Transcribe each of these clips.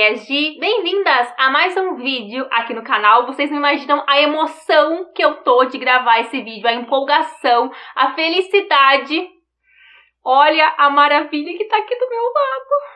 Bege! Bem-vindas a mais um vídeo aqui no canal. Vocês não imaginam a emoção que eu tô de gravar esse vídeo, a empolgação, a felicidade. Olha a maravilha que tá aqui do meu lado.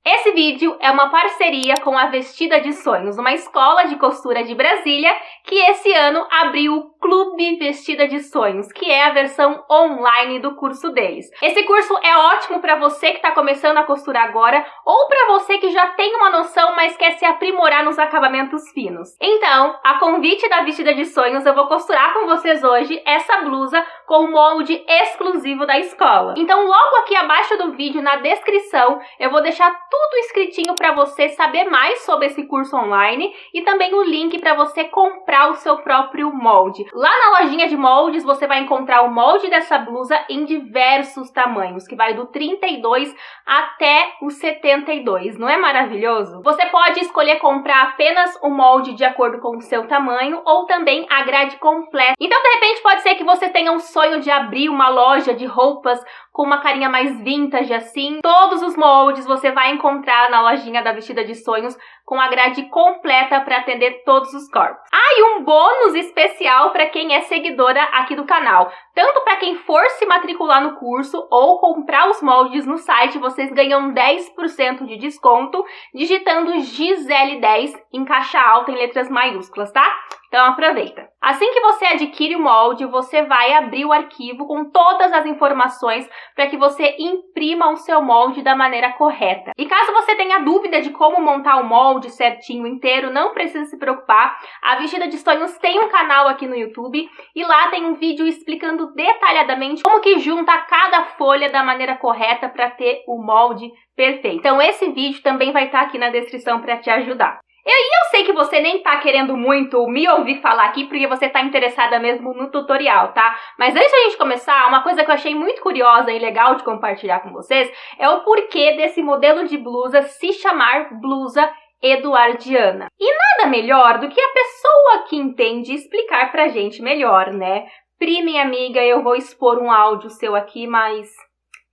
Esse vídeo é uma parceria com a Vestida de Sonhos, uma escola de costura de Brasília que esse ano abriu o Clube Vestida de Sonhos, que é a versão online do curso deles. Esse curso é ótimo para você que está começando a costurar agora ou para você que já tem uma noção, mas quer se aprimorar nos acabamentos finos. Então, a convite da Vestida de Sonhos, eu vou costurar com vocês hoje essa blusa com o molde exclusivo da escola. Então, logo aqui abaixo do vídeo, na descrição, eu vou deixar tudo escritinho para você saber mais sobre esse curso online e também o link para você comprar o seu próprio molde. Lá na lojinha de moldes você vai encontrar o molde dessa blusa em diversos tamanhos, que vai do 32 até o 72. Não é maravilhoso? Você pode escolher comprar apenas o molde de acordo com o seu tamanho ou também a grade completa. Então, de repente, pode ser que você tenha um sonho de abrir uma loja de roupas com uma carinha mais vintage assim. Todos os moldes você vai encontrar na lojinha da Vestida de Sonhos com a grade completa para atender todos os corpos. Ah, e um bônus especial para quem é seguidora aqui do canal. Tanto para quem for se matricular no curso ou comprar os moldes no site, vocês ganham 10% de desconto digitando GISL10 em caixa alta em letras maiúsculas, tá? Então aproveita. Assim que você adquire o molde, você vai abrir o arquivo com todas as informações para que você imprima o seu molde da maneira correta. E caso você tenha dúvida de como montar o molde certinho, inteiro, não precisa se preocupar. A Vestida de Sonhos tem um canal aqui no YouTube e lá tem um vídeo explicando detalhadamente como que junta cada folha da maneira correta para ter o molde perfeito. Então esse vídeo também vai estar aqui na descrição para te ajudar. Eu sei que você nem tá querendo muito me ouvir falar aqui porque você tá interessada mesmo no tutorial, tá? Mas antes da gente começar, uma coisa que eu achei muito curiosa e legal de compartilhar com vocês é o porquê desse modelo de blusa se chamar blusa eduardiana. E nada melhor do que a pessoa que entende explicar pra gente melhor, né? Pri, minha amiga, eu vou expor um áudio seu aqui, mas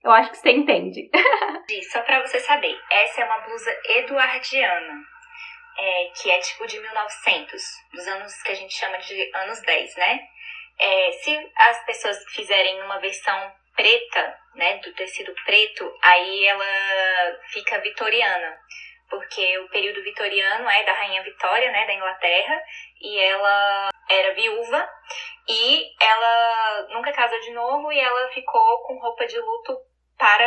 eu acho que você entende. Só pra você saber, essa é uma blusa eduardiana. Que é tipo de 1900, dos anos que a gente chama de anos 10, né? Se as pessoas fizerem uma versão preta, né, do tecido preto, aí ela fica vitoriana, porque o período vitoriano é da Rainha Vitória, né, da Inglaterra, e ela era viúva, e ela nunca casou de novo, e ela ficou com roupa de luto para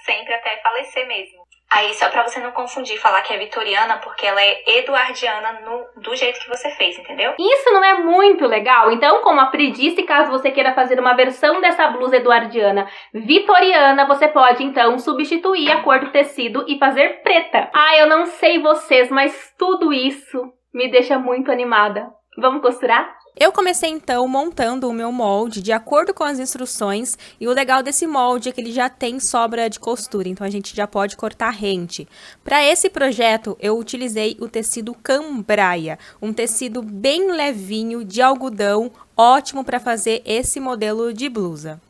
sempre até falecer mesmo. Aí, só pra você não confundir, falar que é vitoriana, porque ela é eduardiana do jeito que você fez, entendeu? Isso não é muito legal? Então, como a Pri disse, caso você queira fazer uma versão dessa blusa eduardiana vitoriana, você pode, então, substituir a cor do tecido e fazer preta. Ah, eu não sei vocês, mas tudo isso me deixa muito animada. Vamos costurar? Eu comecei então montando o meu molde de acordo com as instruções e o legal desse molde é que ele já tem sobra de costura, então a gente já pode cortar rente. Para esse projeto eu utilizei o tecido cambraia, um tecido bem levinho de algodão, ótimo para fazer esse modelo de blusa.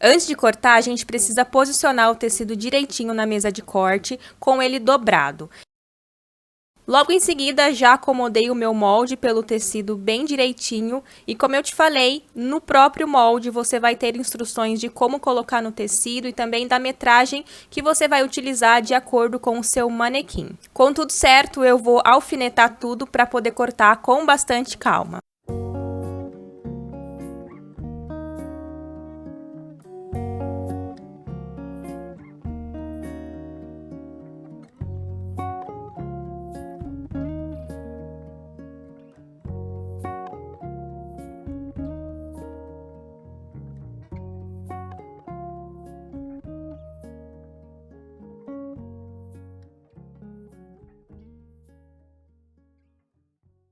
Antes de cortar, a gente precisa posicionar o tecido direitinho na mesa de corte com ele dobrado. Logo em seguida, já acomodei o meu molde pelo tecido bem direitinho e como eu te falei, no próprio molde você vai ter instruções de como colocar no tecido e também da metragem que você vai utilizar de acordo com o seu manequim. Com tudo certo, eu vou alfinetar tudo para poder cortar com bastante calma.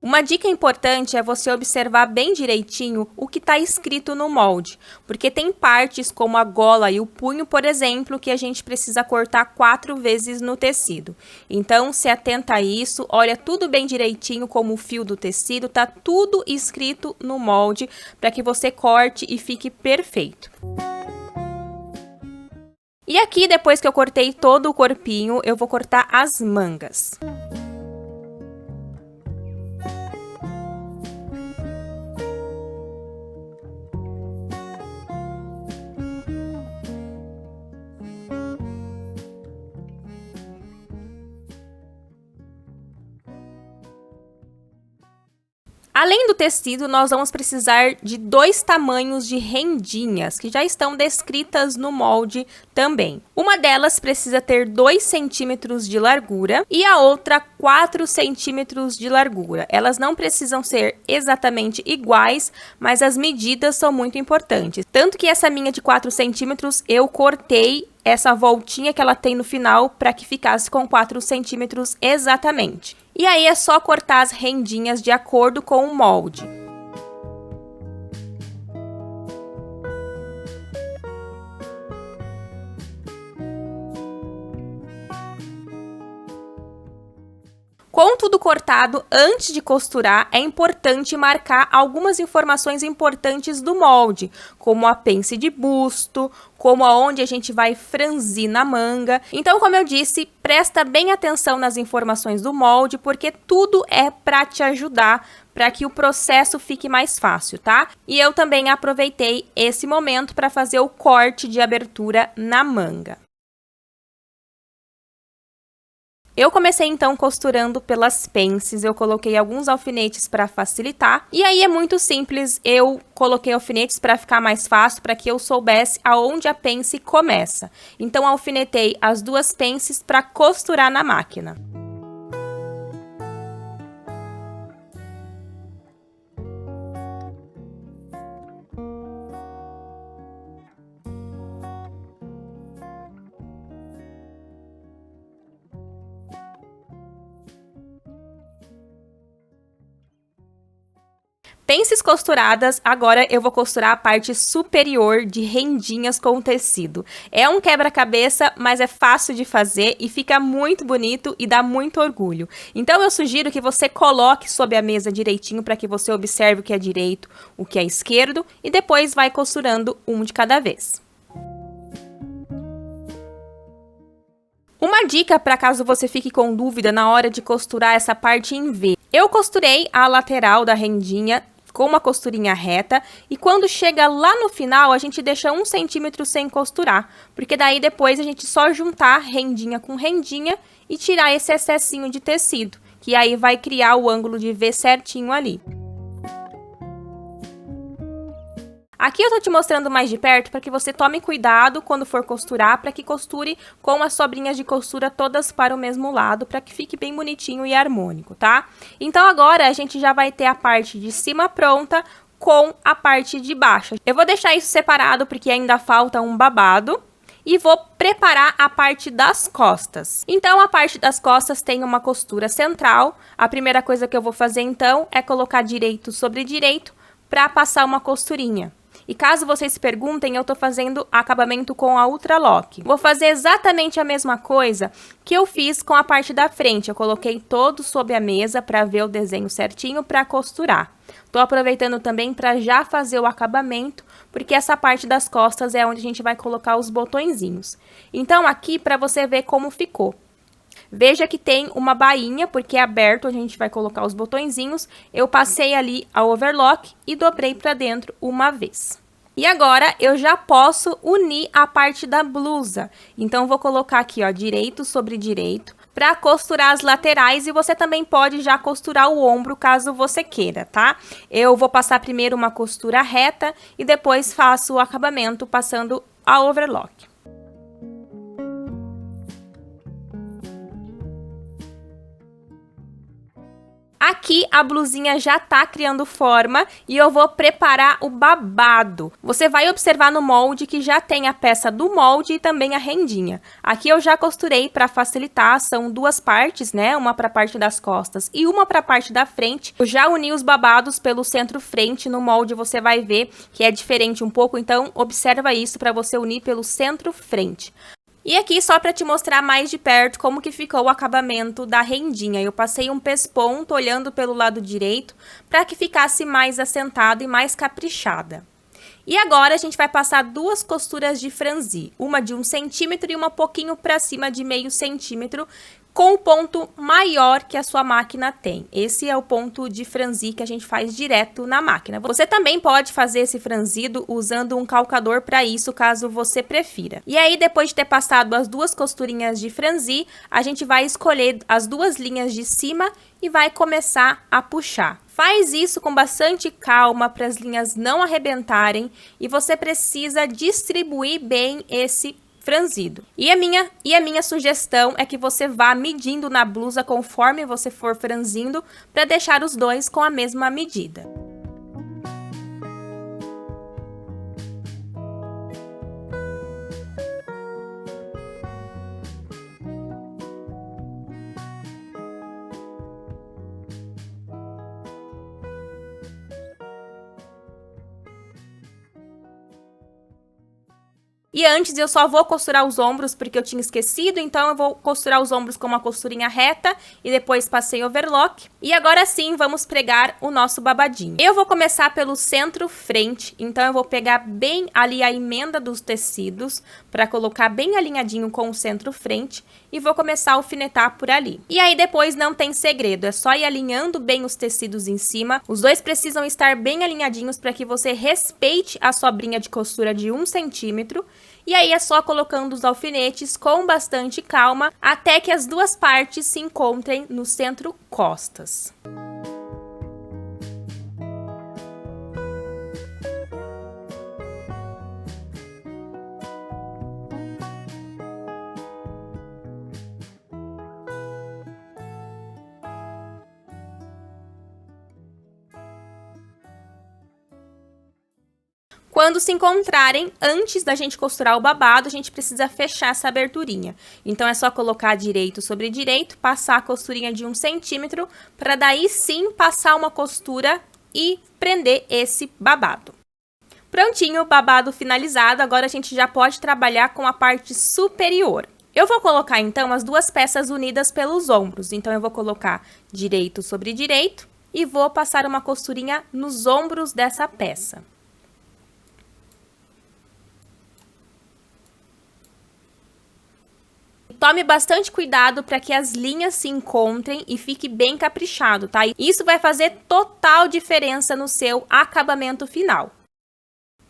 Uma dica importante é você observar bem direitinho o que está escrito no molde, porque tem partes como a gola e o punho, por exemplo, que a gente precisa cortar 4 vezes no tecido. Então, se atenta a isso, olha tudo bem direitinho como o fio do tecido, tá tudo escrito no molde para que você corte e fique perfeito. E aqui, depois que eu cortei todo o corpinho, eu vou cortar as mangas. Além do tecido, nós vamos precisar de 2 tamanhos de rendinhas, que já estão descritas no molde também. Uma delas precisa ter 2 centímetros de largura e a outra 4 centímetros de largura. Elas não precisam ser exatamente iguais, mas as medidas são muito importantes. Tanto que essa minha de 4 centímetros eu cortei essa voltinha que ela tem no final para que ficasse com 4 centímetros exatamente. E aí é só cortar as rendinhas de acordo com o molde. Com tudo cortado, antes de costurar, é importante marcar algumas informações importantes do molde, como a pence de busto, como aonde a gente vai franzir na manga. Então, como eu disse, presta bem atenção nas informações do molde, porque tudo é para te ajudar, para que o processo fique mais fácil, tá? E eu também aproveitei esse momento para fazer o corte de abertura na manga. Eu comecei então costurando pelas pences, eu coloquei alguns alfinetes para facilitar. E aí é muito simples, eu coloquei alfinetes para ficar mais fácil, para que eu soubesse aonde a pence começa. Então alfinetei as 2 pences para costurar na máquina. Pences costuradas, agora eu vou costurar a parte superior de rendinhas com o tecido. É um quebra-cabeça, mas é fácil de fazer e fica muito bonito e dá muito orgulho. Então eu sugiro que você coloque sobre a mesa direitinho para que você observe o que é direito, o que é esquerdo e depois vai costurando um de cada vez. Uma dica para caso você fique com dúvida na hora de costurar essa parte em V. Eu costurei a lateral da rendinha com uma costurinha reta e quando chega lá no final a gente deixa 1 centímetro sem costurar, porque daí depois a gente só juntar rendinha com rendinha e tirar esse excessinho de tecido, que aí vai criar o ângulo de V certinho ali. Aqui eu tô te mostrando mais de perto para que você tome cuidado quando for costurar, para que costure com as sobrinhas de costura todas para o mesmo lado, para que fique bem bonitinho e harmônico, tá? Então agora a gente já vai ter a parte de cima pronta com a parte de baixo. Eu vou deixar isso separado porque ainda falta um babado. E vou preparar a parte das costas. Então, a parte das costas tem uma costura central. A primeira coisa que eu vou fazer, então, é colocar direito sobre direito para passar uma costurinha. E caso vocês se perguntem, eu tô fazendo acabamento com a Ultralock. Vou fazer exatamente a mesma coisa que eu fiz com a parte da frente. Eu coloquei todo sobre a mesa para ver o desenho certinho para costurar. Tô aproveitando também para já fazer o acabamento, porque essa parte das costas é onde a gente vai colocar os botõezinhos. Então, aqui para você ver como ficou. Veja que tem uma bainha, porque é aberto, a gente vai colocar os botõezinhos. Eu passei ali a overlock e dobrei para dentro uma vez. E agora, eu já posso unir a parte da blusa. Então, vou colocar aqui, ó, direito sobre direito, para costurar as laterais. E você também pode já costurar o ombro, caso você queira, tá? Eu vou passar primeiro uma costura reta e depois faço o acabamento passando a overlock. Aqui a blusinha já tá criando forma e eu vou preparar o babado. Você vai observar no molde que já tem a peça do molde e também a rendinha. Aqui eu já costurei para facilitar, são 2 partes, né? Uma para a parte das costas e uma para a parte da frente. Eu já uni os babados pelo centro-frente, no molde você vai ver que é diferente um pouco, então observa isso para você unir pelo centro-frente. E aqui, só para te mostrar mais de perto como que ficou o acabamento da rendinha. Eu passei um pesponto olhando pelo lado direito para que ficasse mais assentado e mais caprichada. E agora a gente vai passar duas costuras de franzi, uma de 1 centímetro e uma um pouquinho para cima de meio centímetro, com o ponto maior que a sua máquina tem. Esse é o ponto de franzi que a gente faz direto na máquina. Você também pode fazer esse franzido usando um calcador para isso, caso você prefira. E aí, depois de ter passado as duas costurinhas de franzi, a gente vai escolher as duas linhas de cima e vai começar a puxar. Faz isso com bastante calma para as linhas não arrebentarem e você precisa distribuir bem esse franzido. E a minha sugestão é que você vá medindo na blusa conforme você for franzindo para deixar os dois com a mesma medida. E antes eu só vou costurar os ombros porque eu tinha esquecido, então eu vou costurar os ombros com uma costurinha reta e depois passei overlock. E agora sim, vamos pregar o nosso babadinho. Eu vou começar pelo centro-frente, então eu vou pegar bem ali a emenda dos tecidos para colocar bem alinhadinho com o centro-frente e vou começar a alfinetar por ali. E aí depois não tem segredo, é só ir alinhando bem os tecidos em cima. Os dois precisam estar bem alinhadinhos para que você respeite a sobrinha de costura de 1 centímetro. E aí é só colocando os alfinetes com bastante calma até que as duas partes se encontrem no centro costas. Quando se encontrarem, antes da gente costurar o babado, a gente precisa fechar essa aberturinha. Então, é só colocar direito sobre direito, passar a costurinha de 1 centímetro, para daí sim passar uma costura e prender esse babado. Prontinho, o babado finalizado, agora a gente já pode trabalhar com a parte superior. Eu vou colocar, então, as duas peças unidas pelos ombros. Então, eu vou colocar direito sobre direito e vou passar uma costurinha nos ombros dessa peça. Tome bastante cuidado para que as linhas se encontrem e fique bem caprichado, tá? Isso vai fazer total diferença no seu acabamento final.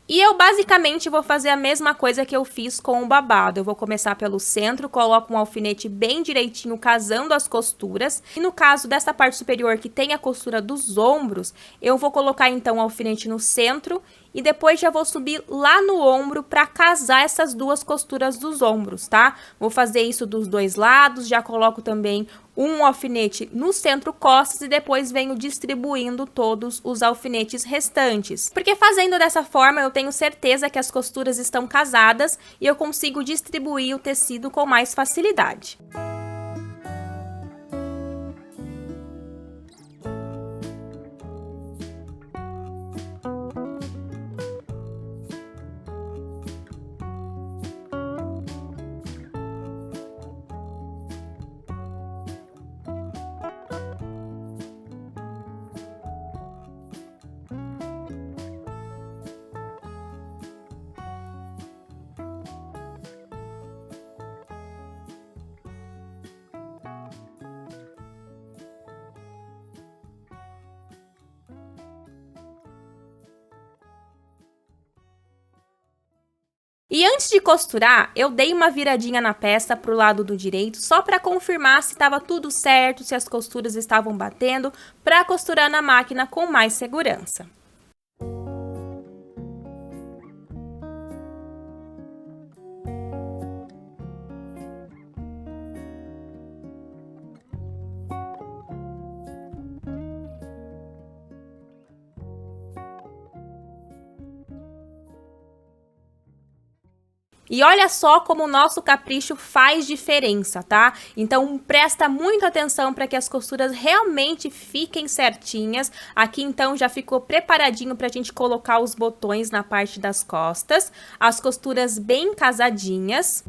E eu basicamente vou fazer a mesma coisa que eu fiz com o babado. Eu vou começar pelo centro, coloco um alfinete bem direitinho, casando as costuras. E no caso dessa parte superior que tem a costura dos ombros, eu vou colocar então o alfinete no centro e depois já vou subir lá no ombro para casar essas duas costuras dos ombros, tá? Vou fazer isso dos dois lados, já coloco também um alfinete no centro costas e depois venho distribuindo todos os alfinetes restantes. Porque fazendo dessa forma eu tenho certeza que as costuras estão casadas e eu consigo distribuir o tecido com mais facilidade. E antes de costurar, eu dei uma viradinha na peça pro lado do direito, só para confirmar se estava tudo certo, se as costuras estavam batendo, para costurar na máquina com mais segurança. E olha só como o nosso capricho faz diferença, tá? Então, presta muita atenção para que as costuras realmente fiquem certinhas. Aqui, então, já ficou preparadinho para a gente colocar os botões na parte das costas. As costuras bem casadinhas.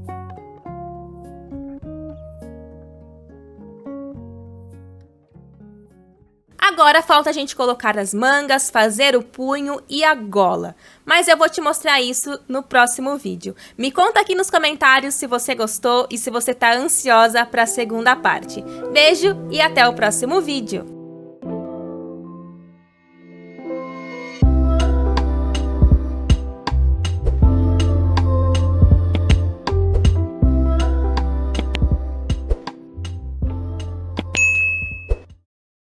Agora falta a gente colocar as mangas, fazer o punho e a gola. Mas eu vou te mostrar isso no próximo vídeo. Me conta aqui nos comentários se você gostou e se você tá ansiosa para a segunda parte. Beijo e até o próximo vídeo!